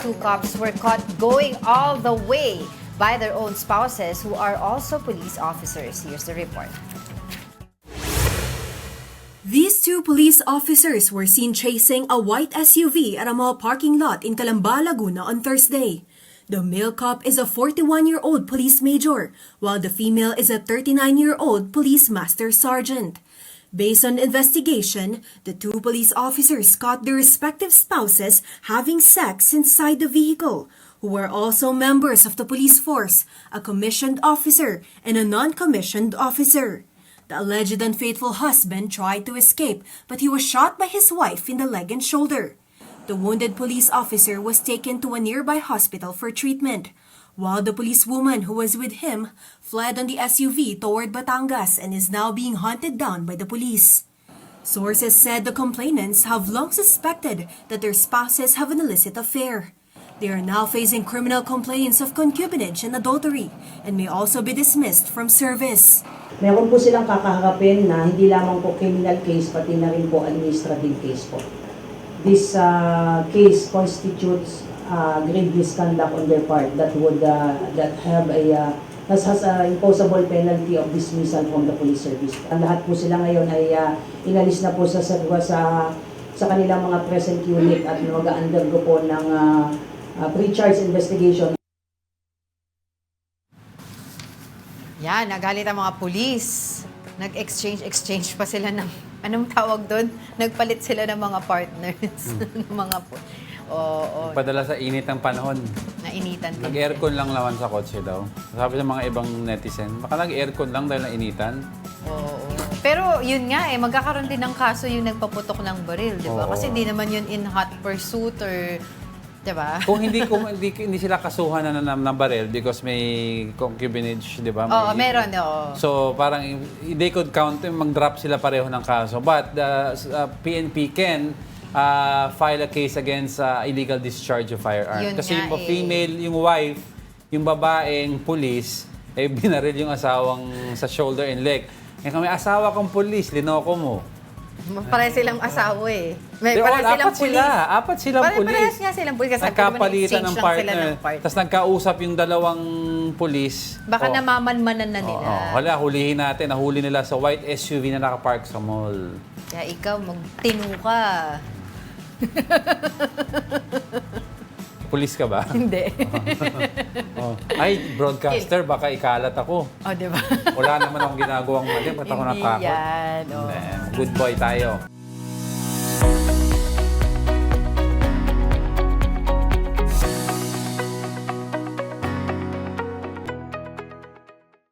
two cops were caught going all the way by their own spouses who are also police officers. Here's the report. These two police officers were seen chasing a white SUV at a mall parking lot in Calamba, Laguna on Thursday. The male cop is a 41-year-old police major, while the female is a 39-year-old police master sergeant. Based on investigation, the two police officers caught their respective spouses having sex inside the vehicle, who were also members of the police force, a commissioned officer and a non-commissioned officer. The alleged unfaithful husband tried to escape, but he was shot by his wife in the leg and shoulder. The wounded police officer was taken to a nearby hospital for treatment, while the policewoman who was with him fled on the SUV toward Batangas and is now being hunted down by the police. Sources said the complainants have long suspected that their spouses have an illicit affair. They are now facing criminal complaints of concubinage and adultery and may also be dismissed from service. Meron po silang kakaharapin na hindi lamang po criminal case, pati na rin po administrative case po. This case constitutes grave misconduct on their part that would that have a has a imposable penalty of dismissal from the police service. Ang lahat po sila ngayon ay inalis na po sa kanilang mga present unit at mag-undergo po ng pre-charge investigation. Yan, nagalit ang mga pulis. Nag-exchange pa sila ng, anong tawag doon? Nagpalit sila ng mga partners. ng mga oo. Padala sa init ng panahon. Nainitan din. Nag-aircon lang naman sa kotse daw. Sabi ng mga ibang netizen, baka nag-aircon lang dahil nainitan. Oo. Pero yun nga magkakaroon din ng kaso yung nagpaputok ng baril, di ba? Oo. Kasi hindi naman yun in hot pursuit or, di ba? Kung hindi sila kasuhan ng baril because may concubinage, di ba? Oo, meron, oo. So, parang they could count, mag-drop sila pareho ng kaso. But the PNP can file a case against illegal discharge of firearm. Yun Kasi nga yung female, yung wife, yung babaeng police, binaril yung asawang sa shoulder and leg. Kaya may asawa kang police, linoko mo. Pare silang asawa eh. May They're pare all, silang apat silang pulis. Parehas nga silang pulis. Kasi Nagkapalitan ng partner. partner. Tapos nagkausap yung dalawang pulis. Baka namamanmanan na nila. Wala, hulihin natin. Nahuli nila sa white SUV na nakapark sa mall. Kaya ikaw, magtinu ka. Pulis ka ba? Hindi. Ay, broadcaster, baka ikalat ako. O, di ba? Wala naman akong ginagawang mali. Ba't ako Hindi natakot? yan. Good boy tayo.